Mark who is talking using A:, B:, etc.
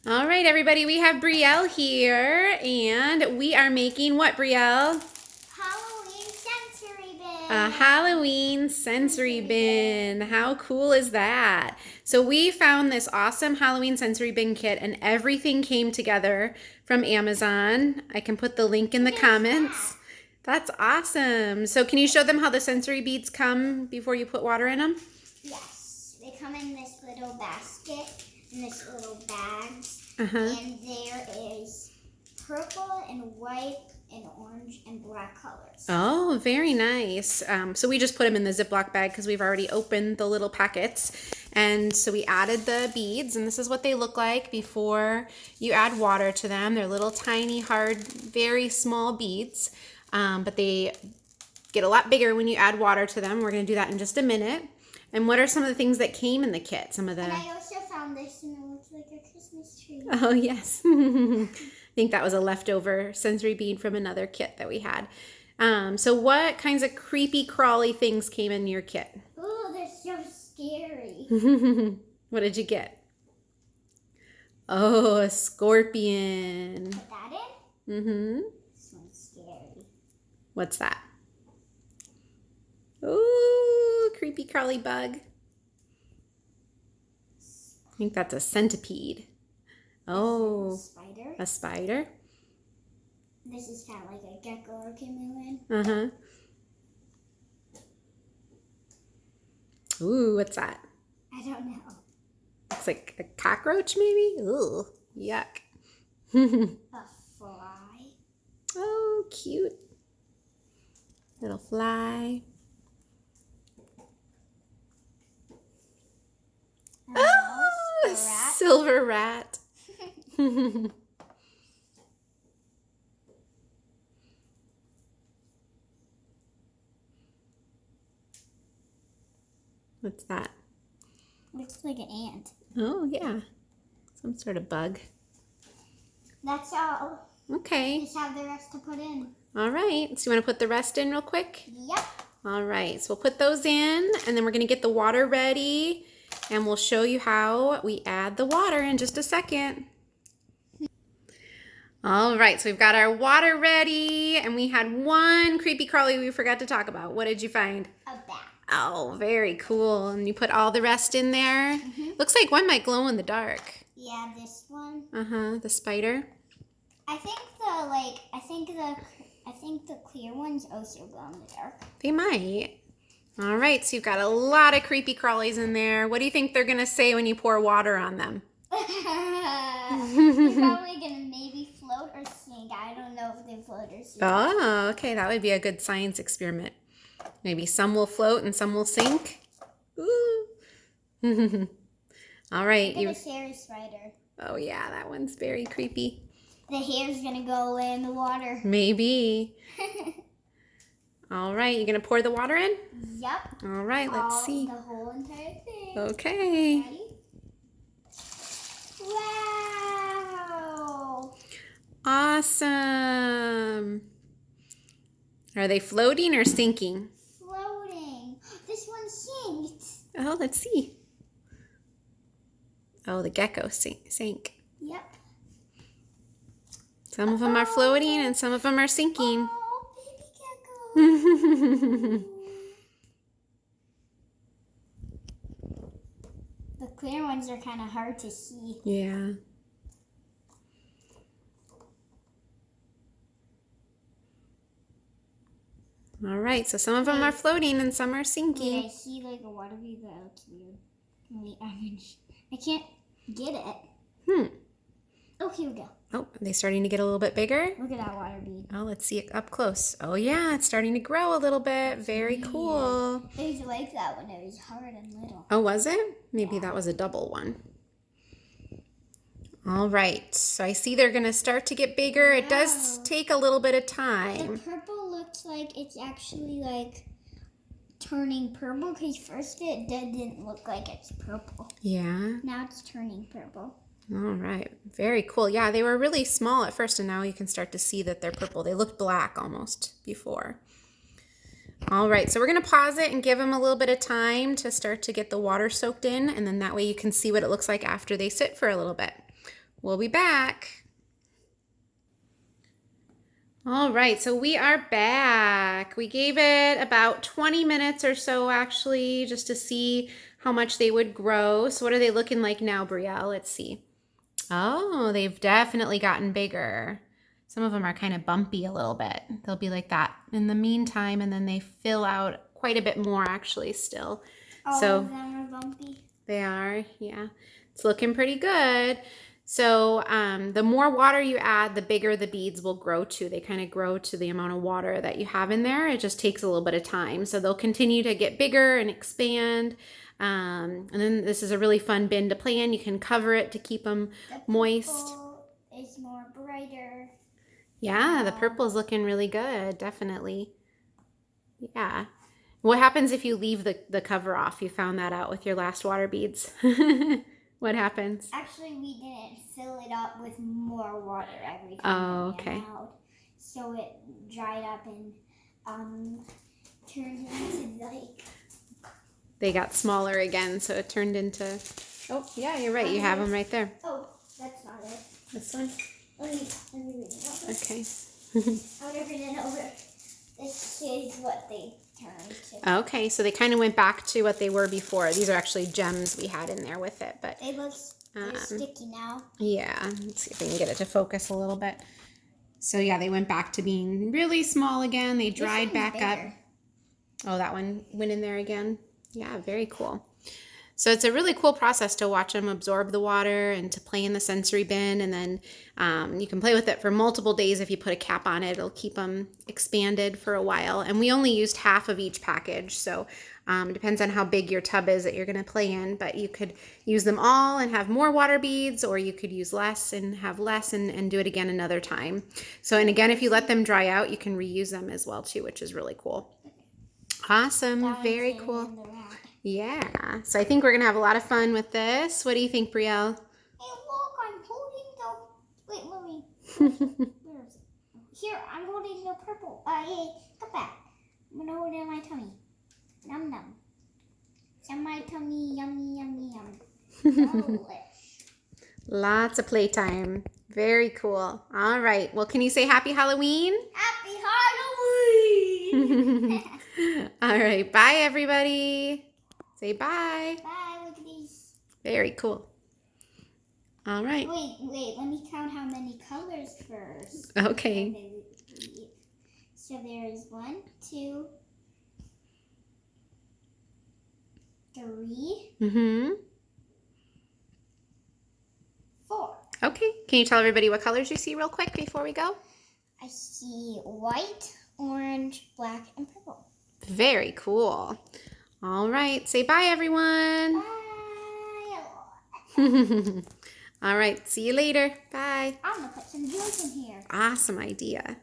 A: All right, everybody, we have Brielle here, and we are making what, Brielle?
B: Halloween sensory bin.
A: A Halloween sensory bin. How cool is that? So we found this awesome Halloween sensory bin kit, and everything came together from Amazon. I can put the link in the comments. That's awesome. So can you show them how the sensory beads come before you put water in them?
B: Yes, they come in this little basket, in this little bags,
A: Uh-huh.
B: and there is purple and white and orange and black colors.
A: Oh, very nice. So we just put them in the Ziploc bag because we've already opened the little packets. And so we added the beads, and this is what they look like before you add water to them. They're little tiny, hard, very small beads, but they get a lot bigger when you add water to them. We're going to do that in just a minute. And what are some of the things that came in the kit? Some of the...
B: And I also found this, and it looks like a Christmas tree.
A: Oh, yes. I think that was a leftover sensory bead from another kit that we had. So what kinds of creepy, crawly things came in your kit?
B: Oh, they're so scary.
A: What did you get? Oh, a scorpion.
B: Put that in.
A: Mm-hmm.
B: This one's scary.
A: What's that? Ooh, creepy, crawly bug. I think that's a centipede. Oh,
B: Spider.
A: a spider.
B: This is kind of like a gecko or chameleon.
A: Uh-huh. Ooh, what's that?
B: I don't know.
A: Looks like a cockroach, maybe? Ooh, yuck.
B: A fly.
A: Oh, cute. Little fly. Oh,
B: A rat.
A: silver rat. What's that?
B: Looks like an ant.
A: Oh, yeah. Some sort of bug.
B: That's all.
A: Okay.
B: Just have the rest to put in.
A: All right. So you want to put the rest in real quick?
B: Yep.
A: All right. So we'll put those in, and then we're going to get the water ready, and we'll show you how we add the water in just a second. All right. So we've got our water ready, and we had one creepy crawly we forgot to talk about. What did you find?
B: A bat.
A: Oh, very cool. And you put all the rest in there. Looks like one might glow in the dark.
B: Yeah, this one.
A: Uh-huh, the spider.
B: I think the clear ones also glow in the dark.
A: They might. All right, so you've got a lot of creepy crawlies in there. What do you think they're going to say when you pour water on them?
B: They're probably gonna maybe float or sink. I don't know if they float or sink.
A: Oh, okay. That would be a good science experiment. Maybe some will float and some will sink. Ooh. All right.
B: Look at a scary spider.
A: Oh, yeah. That one's very creepy.
B: The hair's gonna go away in the water.
A: Maybe. All right. You going to pour the water in?
B: Yep.
A: All right. Let's see.
B: The whole entire thing.
A: Okay.
B: Ready? Wow.
A: Awesome. Are they floating or sinking?
B: Floating. This one sinked.
A: Oh, let's see. Oh, the gecko sank.
B: Yep.
A: Some of them are floating and some of them are sinking.
B: Oh, baby gecko. The clear ones are kind of hard to see.
A: Yeah. All right, so some of them are floating and some are
B: Wait,
A: sinking.
B: I see like a water bead that looks weird. Wait, I can't get it. Oh, here we go.
A: Oh, are they starting to get a little bit bigger?
B: Look at that water bead.
A: Oh, let's see it up close. Oh, yeah, it's starting to grow a little bit. Very cool.
B: It was like that when it was hard and little.
A: Oh, was it? Maybe that was a double one. All right, so I see they're going to start to get bigger. It does take a little bit of
B: The
A: time.
B: purple looks like it's actually like turning purple because first it didn't look like it's purple.
A: Yeah.
B: Now it's turning purple.
A: All right. Very cool. Yeah, they were really small at first, and now you can start to see that they're purple. They looked black almost before. All right, so we're going to pause it and give them a little bit of time to start to get the water soaked in, and then that way you can see what it looks like after they sit for a little bit. We'll be back. All right, so we are back. We gave it about 20 minutes or so, actually, just to see how much they would grow. So what are they looking like now, Brielle? Let's see. Oh, they've definitely gotten bigger. Some of them are kind of bumpy a little bit. They'll be like that in the meantime, and then they fill out quite a bit more, actually, still.
B: All of them are bumpy?
A: They are, yeah. It's looking pretty good. So the more water you add, the bigger the beads will grow to. They kind of grow to the amount of water that you have in there. It just takes a little bit of time. So they'll continue to get bigger and expand. And then this is a really fun bin to play in. You can cover it to keep them moist.
B: The purple is more brighter.
A: Yeah, the purple is looking really good, definitely. Yeah. What happens if you leave the cover off? You found that out with your last water beads. What happens?
B: Actually, we didn't fill it up with more water every time.
A: Oh, okay.
B: So it dried up and turned into like...
A: They got smaller again, so it turned into... Oh, yeah, you're right. You have them right there.
B: Oh, that's not it.
A: This one?
B: Let me read it over.
A: Okay.
B: I would have written it over. This is what they turned to.
A: Okay, so they kind of went back to what they were before. These are actually gems we had in there with it, but...
B: They look sticky now.
A: Yeah, let's see if we can get it to focus a little bit. So yeah, they went back to being really small again. They dried back up. Oh, that one went in there again. Yeah, very cool. So it's a really cool process to watch them absorb the water and to play in the sensory bin. And then you can play with it for multiple days. If you put a cap on it, it'll keep them expanded for a while. And we only used half of each package. So it depends on how big your tub is that you're going to play in. But you could use them all and have more water beads, or you could use less and have less and do it again another time. So, and again, if you let them dry out, you can reuse them as well too, which is really cool. Awesome. Very cool. Yeah. So I think we're going to have a lot of fun with this. What do you think, Brielle?
B: Hey, look, I'm holding the... Wait, let me... Where is it? Here, I'm holding the purple. Hey, come back. I'm going to hold it in my tummy. Num num. It's in my tummy. Yummy, yummy, yum.
A: Lots of playtime. Very cool. All right. Well, can you say Happy Halloween?
B: Happy Halloween!
A: All right. Bye, everybody. Say bye.
B: Bye. Look at these.
A: Very cool. All right.
B: Wait. Let me count how many colors first.
A: Okay.
B: So there's 1, 2, 3, 4.
A: Okay. Can you tell everybody what colors you see real quick before we go?
B: I see white, orange, black, and purple.
A: Very cool. All right. Say bye, everyone.
B: Bye.
A: All right. See you later. Bye.
B: I'm going to put some jewels in here.
A: Awesome idea.